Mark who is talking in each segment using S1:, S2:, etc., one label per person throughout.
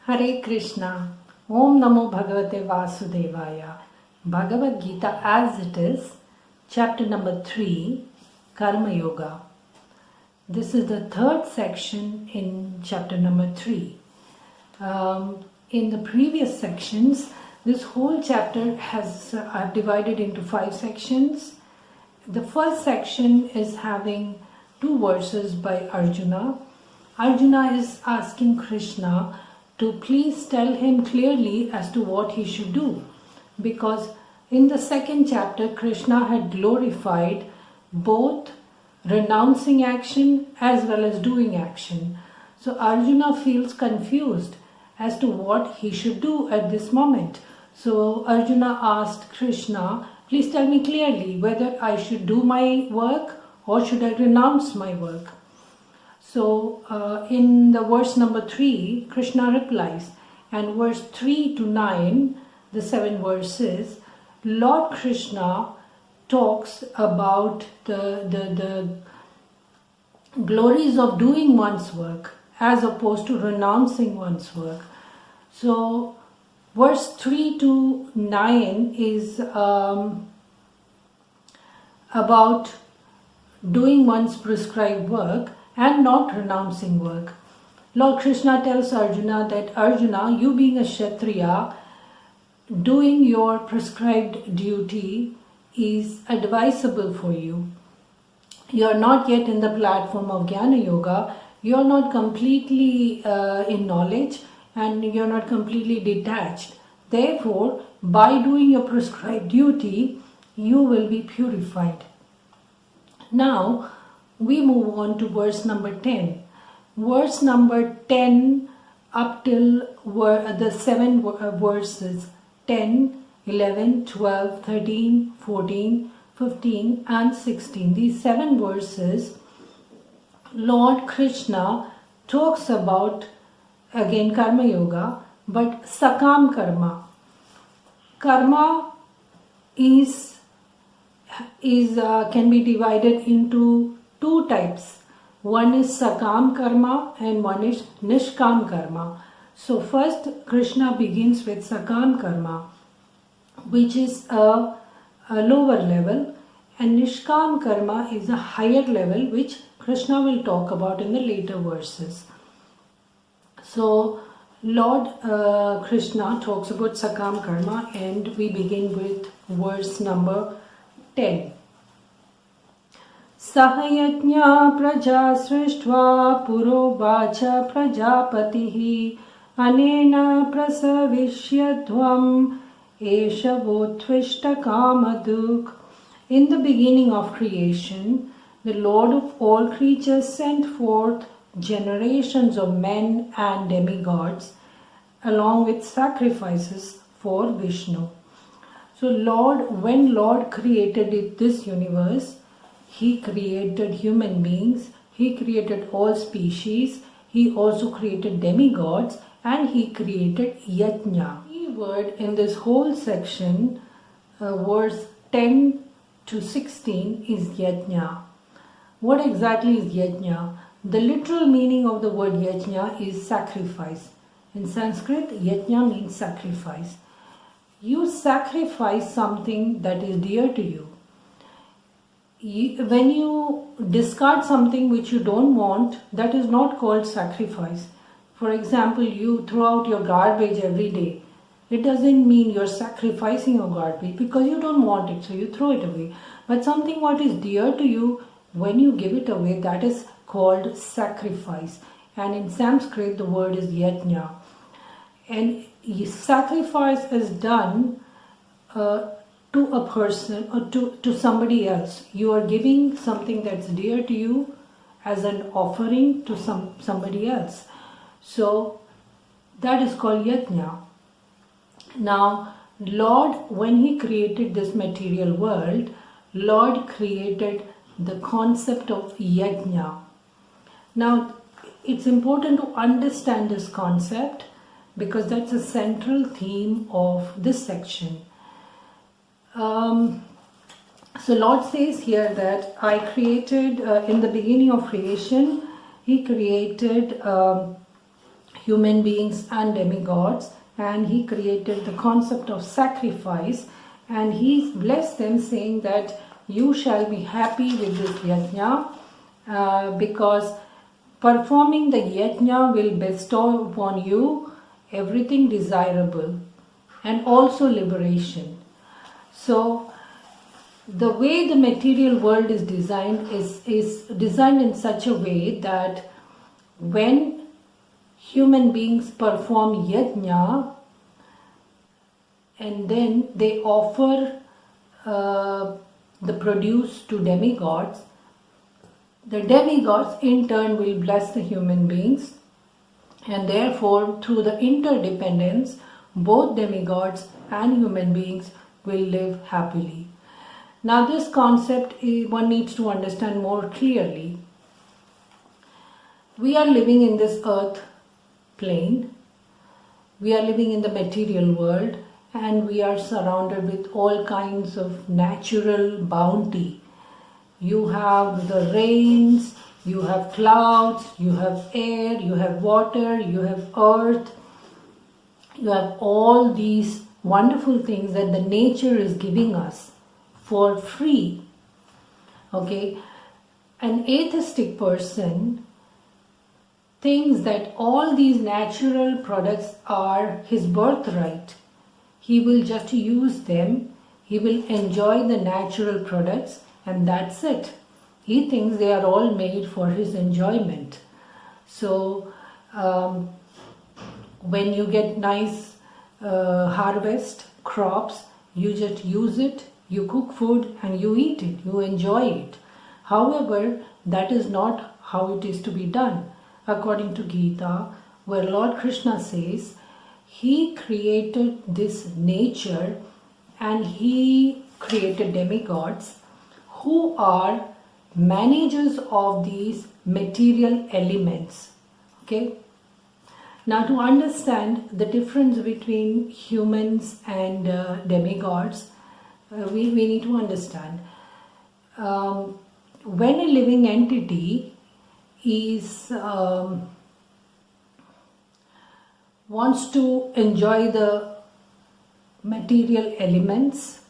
S1: Hare Krishna. Om Namo Bhagavate Vasudevaya. Bhagavad Gita as it is, chapter number 3, Karma Yoga. This is the third section in chapter number 3. In the previous sections, this whole chapter I've divided into 5 sections. The first section is having 2 verses by Arjuna. Arjuna is asking Krishna to please tell him clearly as to what he should do, because in the second chapter Krishna had glorified both renouncing action as well as doing action. So Arjuna feels confused as to what he should do at this moment. So Arjuna asked Krishna, please tell me clearly whether I should do my work or should I renounce my work. So in the verse number 3, Krishna replies, and verse 3 to 9, the 7 verses, Lord Krishna talks about the glories of doing one's work as opposed to renouncing one's work. So verse 3 to 9 is about doing one's prescribed work and not renouncing work. Lord Krishna tells Arjuna that Arjuna, you being a Kshatriya, doing your prescribed duty is advisable for you. You are not yet in the platform of Jnana Yoga. You are not completely in knowledge and you are not completely detached. Therefore, by doing your prescribed duty, you will be purified. Now, we move on to verse number 10. Verse number 10 up till the 7 verses 10, 11, 12, 13, 14, 15 and 16. These 7 verses, Lord Krishna talks about again Karma Yoga, but Sakam Karma. Karma can be divided into 2 types. One is Sakam Karma and one is Nishkam Karma. So first Krishna begins with Sakam Karma, which is a lower level, and Nishkam Karma is a higher level, which Krishna will talk about in the later verses. So Lord Krishna talks about Sakam Karma, and we begin with verse number 10. Sahayajna praja srishtva purovacha prajapatihi anena prasavishyadvam eshavottvishta kamaduk. In the beginning of creation, the Lord of all creatures sent forth generations of men and demigods along with sacrifices for Vishnu. So when Lord created this universe, He created human beings, He created all species, He also created demigods, and He created Yajna. The key word in this whole section, verse 10 to 16, is Yajna. What exactly is Yajna? The literal meaning of the word Yajna is sacrifice. In Sanskrit, Yajna means sacrifice. You sacrifice something that is dear to you. When you discard something which you don't want, that is not called sacrifice. For example, you throw out your garbage every day. It doesn't mean you're sacrificing your garbage because you don't want it, so you throw it away. But something what is dear to you, when you give it away, that is called sacrifice. And in Sanskrit, the word is yajna. And sacrifice is done to a person or to somebody else. You are giving something that's dear to you as an offering to somebody else. So that is called yajna. Now, Lord, when He created this material world, Lord created the concept of yajna. Now, it's important to understand this concept because that's a central theme of this section. So Lord says here that I created, in the beginning of creation, He created human beings and demigods, and he created the concept of sacrifice, and he blessed them, saying that you shall be happy with this yajna, because performing the yajna will bestow upon you everything desirable and also liberation. So the way the material world is designed is designed in such a way that when human beings perform yajna and then they offer the produce to demigods, the demigods in turn will bless the human beings, and therefore through the interdependence both demigods and human beings will live happily. Now this concept one needs to understand more clearly. We are living in this earth plane, we are living in the material world, and we are surrounded with all kinds of natural bounty. You have the rains, you have clouds, you have air, you have water, you have earth, you have all these wonderful things that the nature is giving us for free. Okay, an atheistic person thinks that all these natural products are his birthright. He will just use them, he will enjoy the natural products, and that's it. He thinks they are all made for his enjoyment. So when you get nice harvest crops, you just use it, you cook food and you eat it, you enjoy it. However, that is not how it is to be done. According to Gita, where Lord Krishna says, he created this nature and he created demigods who are managers of these material elements. Okay. Now to understand the difference between humans and demigods, we need to understand when a living entity is wants to enjoy the material elements,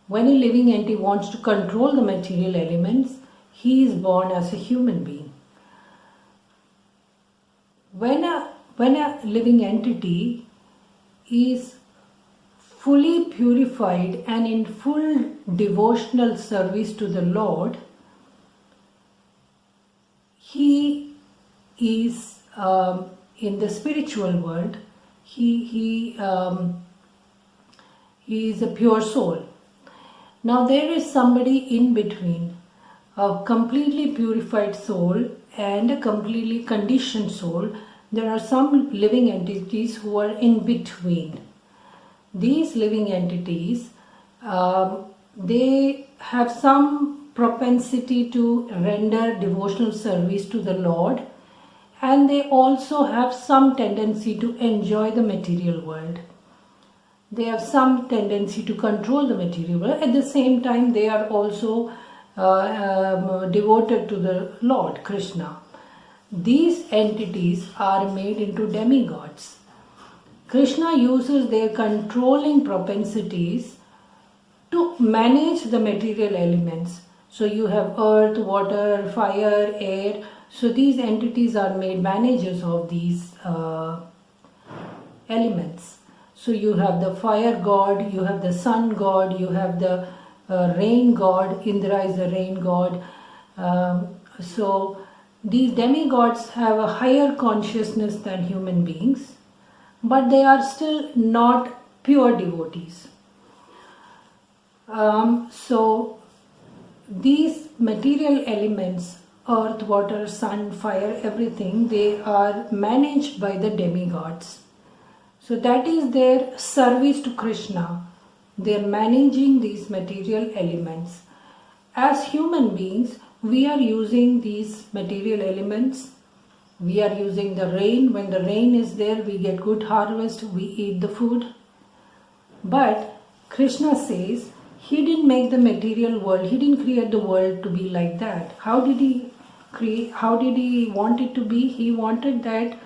S1: when a living entity wants to control the material elements, he is born as a human being. When a living entity is fully purified and in full devotional service to the Lord, he is in the spiritual world, he is a pure soul. Now there is somebody in between, a completely purified soul and a completely conditioned soul. There are some living entities who are in between. These living entities, they have some propensity to render devotional service to the Lord, and they also have some tendency to enjoy the material world. They have some tendency to control the material world. At the same time, they are also devoted to the Lord Krishna. These entities are made into demigods. Krishna uses their controlling propensities to manage the material elements. So you have earth, water, fire, air. So these entities are made managers of these elements. So you have the fire god, you have the sun god, you have the rain god. Indra is the rain god. So these demigods have a higher consciousness than human beings, but they are still not pure devotees. So these material elements, earth, water, sun, fire, everything, they are managed by the demigods. So that is their service to Krishna. They are managing these material elements. As human beings, we are using these material elements. We are using the rain. When the rain is there, we get good harvest, we eat the food. But Krishna says, he didn't make the material world, he didn't create the world to be like that. How did he create, how did he want it to be? He wanted that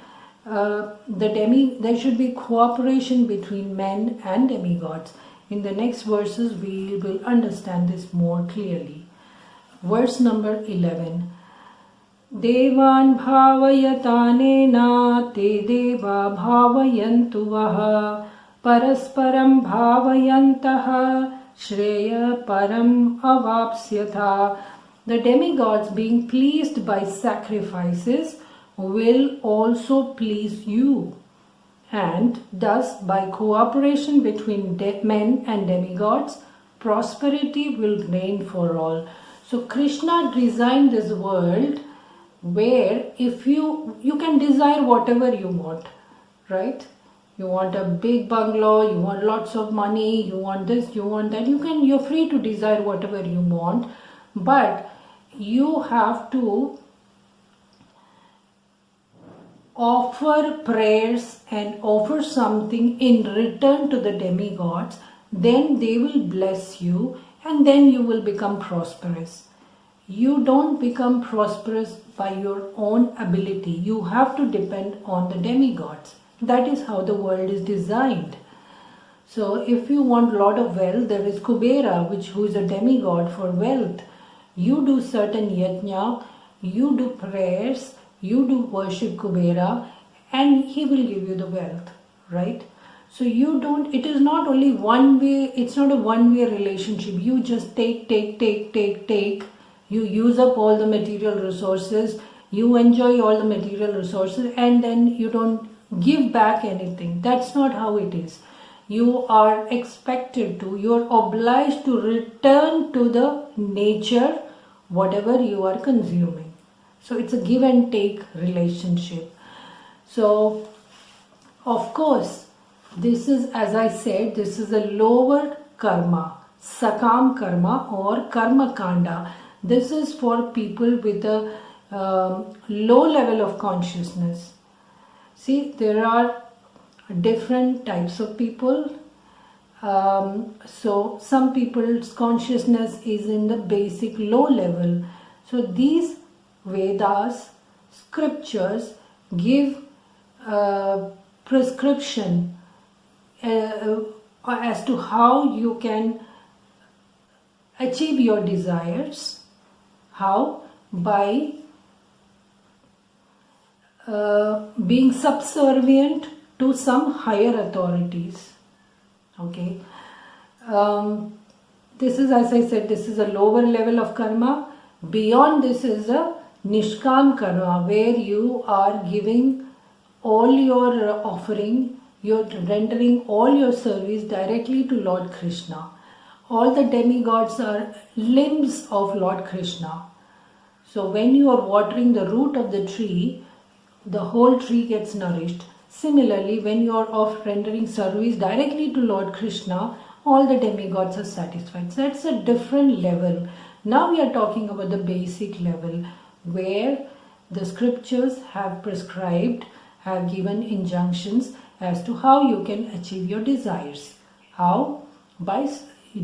S1: there should be cooperation between men and demigods. In the next verses, we will understand this more clearly. Verse number 11. Devan bhavayatanena te deva bhavayantu vaha parasparam bhavayantaha shreya param avapsyatha. The demigods, being pleased by sacrifices, will also please you, and thus by cooperation between men and demigods, prosperity will reign for all. So Krishna designed this world where if you can desire whatever you want, right? You want a big bungalow, you want lots of money, you want this, you want that, you're free to desire whatever you want, but you have to offer prayers and offer something in return to the demigods. Then they will bless you, and then you will become prosperous. You don't become prosperous by your own ability. You have to depend on the demigods. That is how the world is designed. So if you want a lot of wealth, there is Kubera, who is a demigod for wealth. You do certain yajna, you do prayers, you do worship Kubera, and he will give you the wealth, right? So it is not only one way, it's not a one-way relationship. You just take. You use up all the material resources, you enjoy all the material resources, and then you don't give back anything. That's not how it is. You are you're obliged to return to the nature whatever you are consuming. So it's a give and take relationship. So of course, this is, as I said, this is a lower karma, sakam karma or karma kanda. This is for people with a low level of consciousness. See, there are different types of people. So some people's consciousness is in the basic low level. So these Vedas, scriptures give prescription as to how you can achieve your desires. How? By being subservient to some higher authorities. Okay. This is, as I said, this is a lower level of karma. Beyond this is a Nishkam karma, where you are giving all your offering, you're rendering all your service directly to Lord Krishna. All the demigods are limbs of Lord Krishna. So when you are watering the root of the tree, the whole tree gets nourished. Similarly, when you are rendering service directly to Lord Krishna, all the demigods are satisfied. So that's a different level. Now we are talking about the basic level, where the scriptures have prescribed, have given injunctions as to how you can achieve your desires. How? By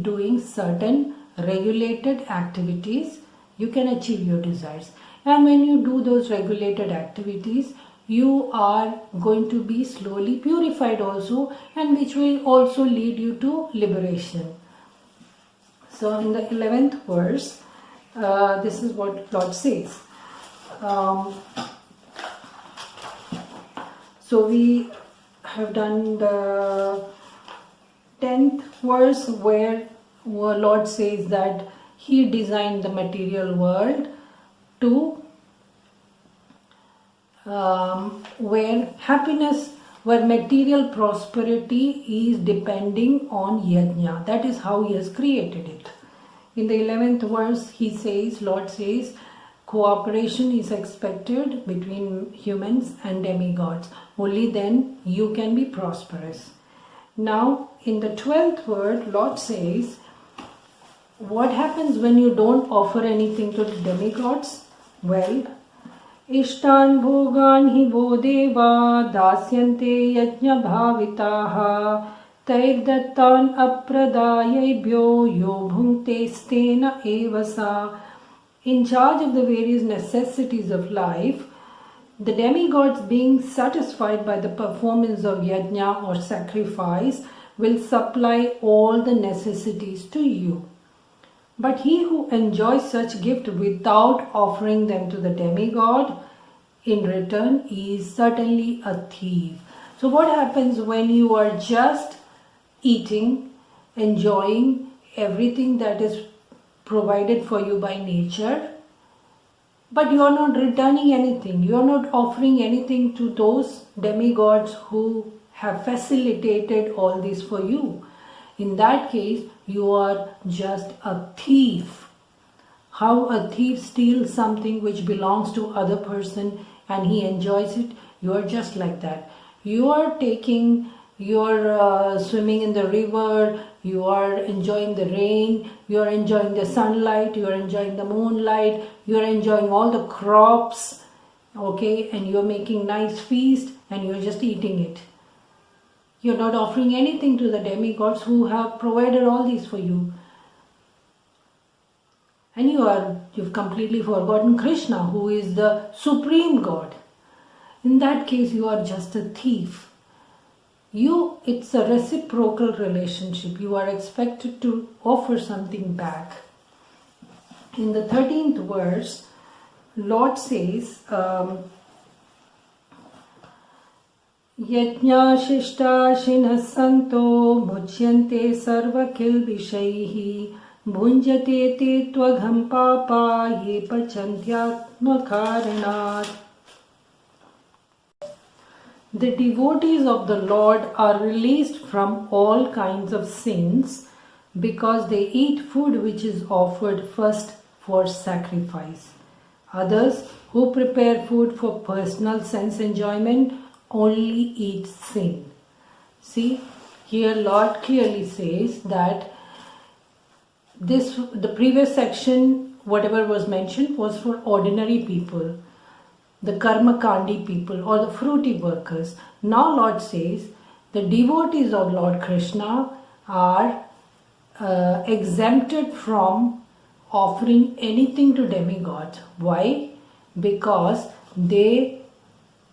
S1: doing certain regulated activities, you can achieve your desires. And when you do those regulated activities, you are going to be slowly purified also, and which will also lead you to liberation. So in the 11th verse, this is what Lord says. So we have done the 10th verse, where Lord says that He designed the material world to where happiness, where material prosperity is depending on yajna. That is how He has created it. In the 11th verse, He says, Lord says, cooperation is expected between humans and demigods. Only then you can be prosperous. Now, in the 12th word, Lord says, what happens when you don't offer anything to the demigods? Well, Ishtan bhogan hi vo deva dasyante yajna bhavitaha tairdattan apradayebhyo yo bhungte evasa. In charge of the various necessities of life, The demigods, being satisfied by the performance of yajna or sacrifice, will supply all the necessities to you. But he who enjoys such gift without offering them to the demigod in return is certainly a thief. So what happens when you are just eating, enjoying everything that is provided for you by nature, but you are not returning anything, you are not offering anything to those demigods who have facilitated all this for you? In that case, you are just a thief. How a thief steals something which belongs to other person and he enjoys it? You are just like that. You are swimming in the river, you are enjoying the rain, you are enjoying the sunlight, you are enjoying the moonlight, you are enjoying all the crops, okay, and you are making nice feast and you are just eating it. You are not offering anything to the demigods who have provided all these for you. And you've completely forgotten Krishna, who is the supreme God. In that case, you are just a thief. It's a reciprocal relationship. You are expected to offer something back. In the 13th verse, Lord says, Yajna shishta shinas santo muchyante sarva kilbishaihi bhunjate te tvagham papa ye pachantyatma karanat. The devotees of the Lord are released from all kinds of sins because they eat food which is offered first for sacrifice. Others who prepare food for personal sense enjoyment only eat sin. See, here Lord clearly says that the previous section, whatever was mentioned, was for ordinary people, the karma kandi people or the fruity workers. Now Lord says the devotees of Lord Krishna are exempted from offering anything to demigods. Why? Because they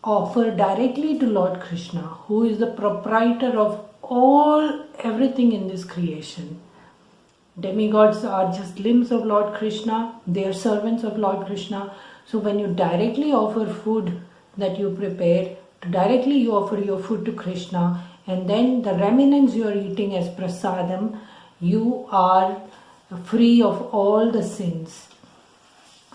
S1: offer directly to Lord Krishna, who is the proprietor of everything in this creation. Demigods are just limbs of Lord Krishna, they are servants of Lord Krishna. So when you directly offer food that you prepare, directly you offer your food to Krishna, and then the remnants you are eating as prasadam, you are free of all the sins.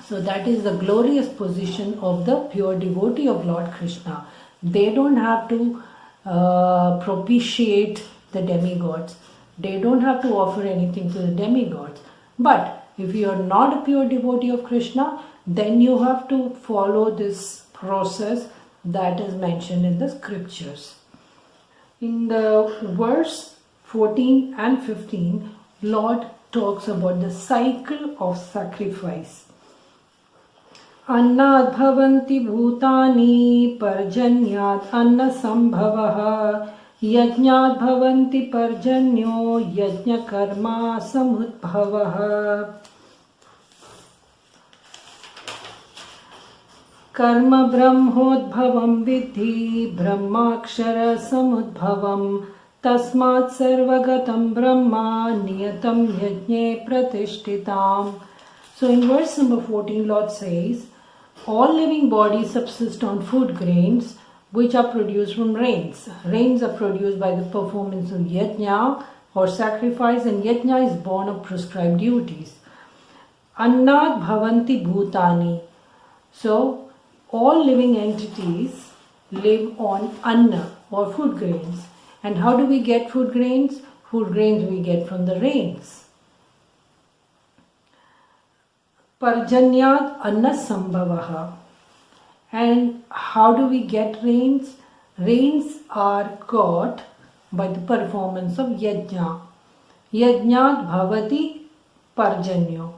S1: So that is the glorious position of the pure devotee of Lord Krishna. They don't have to propitiate the demigods. They don't have to offer anything to the demigods. But if you are not a pure devotee of Krishna, then you have to follow this process that is mentioned in the scriptures. In the verse 14 and 15, Lord talks about the cycle of sacrifice. Annad bhavanti bhutani parjanyat anna sambhavaha yajñat bhavanti parjanyo yajña karma samudbhavaha. Karma brahmodbhavam vidhi brahmakshara samudbhavam tasmat sarvagatam brahma niyatam yajñe pratishtitam. So in verse number 14, Lord says, all living bodies subsist on food grains which are produced from rains. Rains are produced by the performance of yajna or sacrifice, and yajna is born of prescribed duties. Annad bhavanti bhutani. So all living entities live on anna or food grains. And how do we get food grains? Food grains we get from the rains. Parjanyat anna sambhavaha. And how do we get rains? Rains are got by the performance of yajna. Yajñat bhavati parjanyo.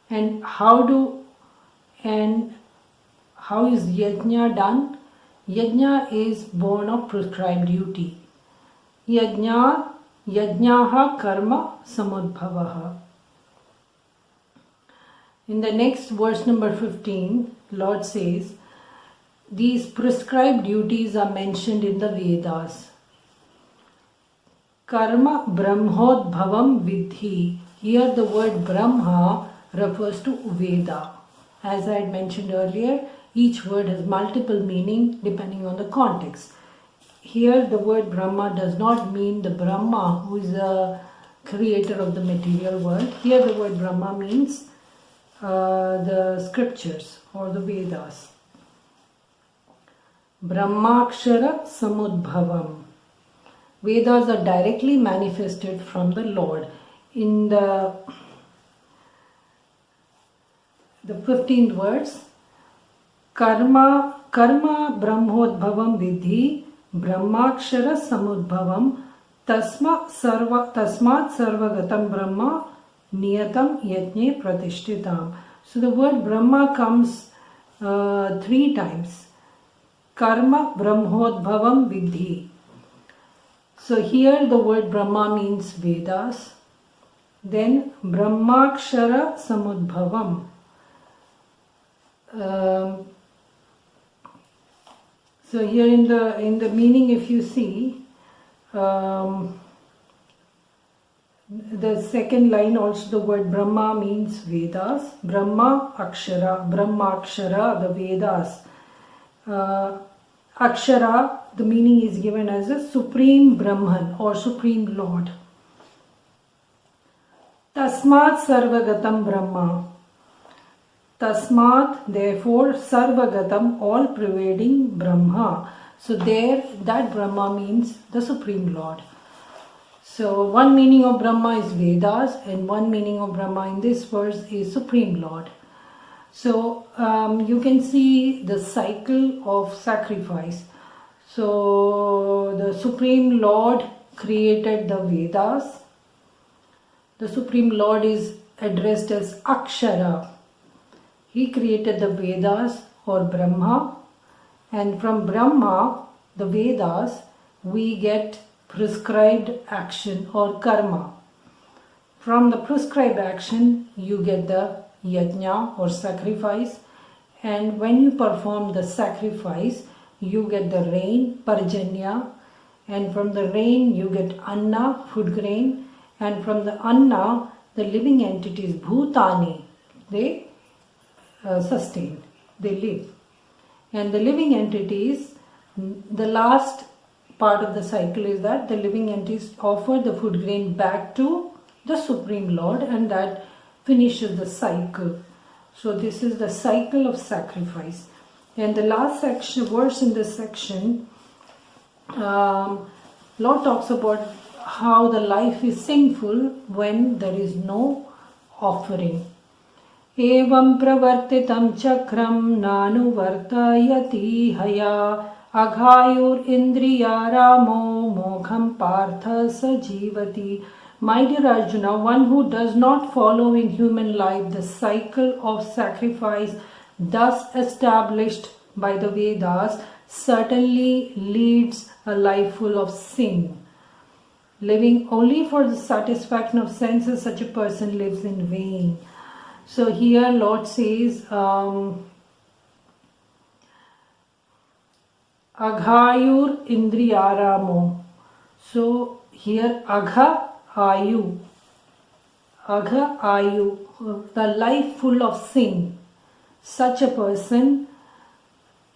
S1: And how is yajna done? Yajna is born of prescribed duty. Yajñaha karma samudbhavaha. In the next verse number 15, Lord says, these prescribed duties are mentioned in the Vedas. Karma Brahmodbhavam Vidhi. Here the word Brahma refers to Veda. As I had mentioned earlier, each word has multiple meaning depending on the context. Here the word Brahma does not mean the Brahma who is the creator of the material world. Here the word Brahma means the scriptures or the Vedas. Brahmakshara Samudbhavam. Vedas are directly manifested from the Lord. In the 15th verse, Karma Brahmodbhavam Vidhi Brahmakshara Samudbhavam Tasmat Sarvagatam Brahma Niyatam Yajne Pratishtitam. So the word Brahma comes 3 times. Karma Brahmodbhavam Vidhi. So here the word Brahma means Vedas. Then Brahmakshara Samudbhavam. So here in the meaning, if you see, the second line also the word Brahma means Vedas. Brahmakshara, the Vedas. Akshara, the meaning is given as a Supreme Brahman or Supreme Lord. Tasmat Sarvagatam Brahma. Tasmat, therefore, Sarvagatam, all pervading Brahma. So there, that Brahma means the Supreme Lord. So one meaning of Brahma is Vedas and one meaning of Brahma in this verse is Supreme Lord. So you can see the cycle of sacrifice. So the Supreme Lord created the Vedas. The Supreme Lord is addressed as Akshara. He created the Vedas or Brahma, and from Brahma, the Vedas, we get prescribed action or karma. From the prescribed action, you get the yajna or sacrifice, and when you perform the sacrifice, you get the rain, parjanya, and from the rain you get anna, food grain, and from the anna, the living entities, bhutani, they sustain, they live. And the living entities, the last part of the cycle is that the living entities offer the food grain back to the Supreme Lord, and that finishes the cycle. So this is the cycle of sacrifice. And the last verse in this section, Lord talks about how the life is sinful when there is no offering. Evam pravartitam chakram nanu vartayati haya aghayur indriyaramo mogham partha sajivati. My dear Arjuna, one who does not follow in human life the cycle of sacrifice thus established by the Vedas certainly leads a life full of sin. Living only for the satisfaction of senses, such a person lives in vain. So here Lord says, Aghayur Indriyaramo. So here Agha Ayu, the life full of sin. Such a person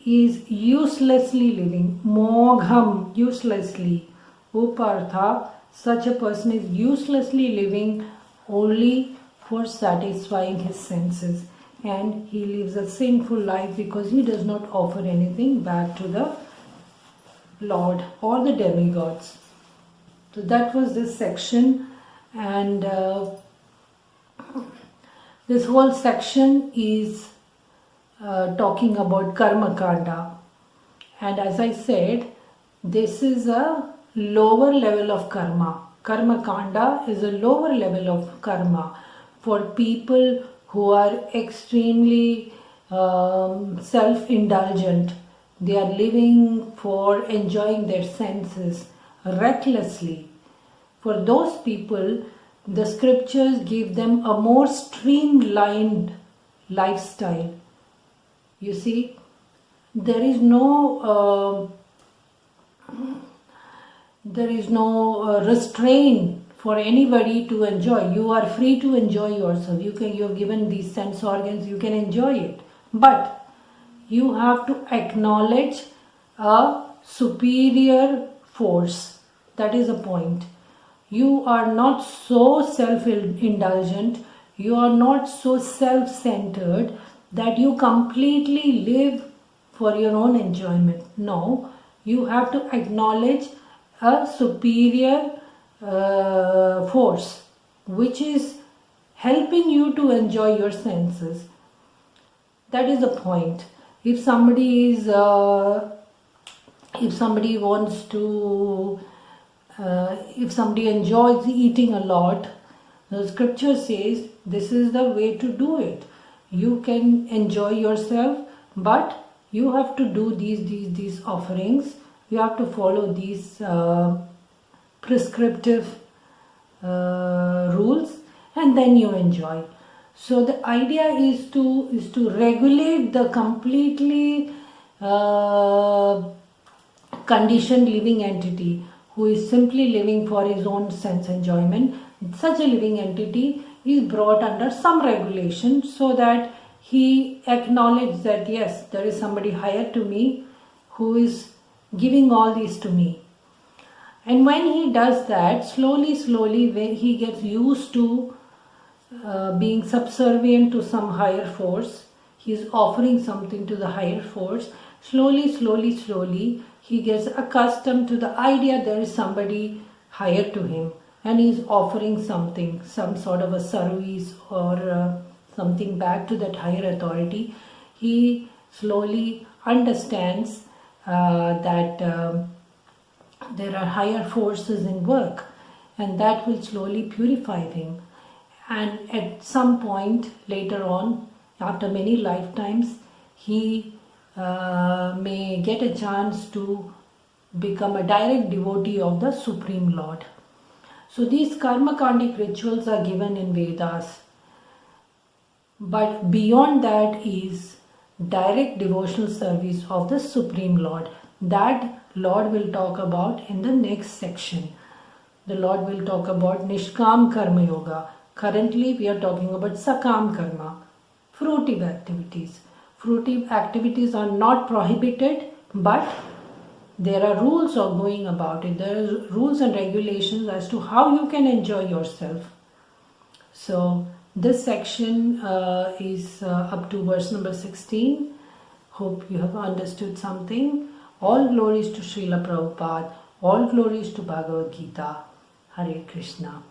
S1: is uselessly living. Mogham, uselessly. Upartha, such a person is uselessly living only for satisfying his senses, and he lives a sinful life because he does not offer anything back to the Lord or the demigods. So that was this section, and this whole section is talking about Karma Kanda, and as I said, this is a lower level of karma. Karma Kanda is a lower level of karma for people who are extremely self-indulgent. They are living for enjoying their senses recklessly. For those people, the scriptures give them a more streamlined lifestyle. You see, there is no restraint for anybody to enjoy. You are free to enjoy yourself. You're given these sense organs, you can enjoy it, but you have to acknowledge a superior force. That is the point. You are not so self-indulgent, you are not so self-centered that you completely live for your own enjoyment. No, you have to acknowledge a superior force which is helping you to enjoy your senses. That is the point. If somebody wants to if somebody enjoys eating a lot, the scripture says this is the way to do it. You can enjoy yourself, but you have to do these offerings. You have to follow these prescriptive rules, and then you enjoy. So the idea is to regulate the completely conditioned living entity who is simply living for his own sense enjoyment. Such a living entity is brought under some regulation so that he acknowledges that yes, there is somebody higher to me who is giving all these to me. And when he does that, slowly when he gets used to being subservient to some higher force, he is offering something to the higher force. Slowly he gets accustomed to the idea there is somebody higher to him and he is offering something, some sort of a service or something back to that higher authority. He slowly understands that there are higher forces in work, and that will slowly purify him. And at some point later on, after many lifetimes, he may get a chance to become a direct devotee of the Supreme Lord. So these karmakandic rituals are given in Vedas. But beyond that is direct devotional service of the Supreme Lord. That Lord will talk about in the next section. The Lord will talk about Nishkam Karma Yoga. Currently we are talking about Sakam Karma, fruitive activities. Fruitive activities are not prohibited, but there are rules of going about it. There are rules and regulations as to how you can enjoy yourself. So this section is up to verse number 16. Hope you have understood something. All glories to Srila Prabhupada. All glories to Bhagavad Gita. Hare Krishna.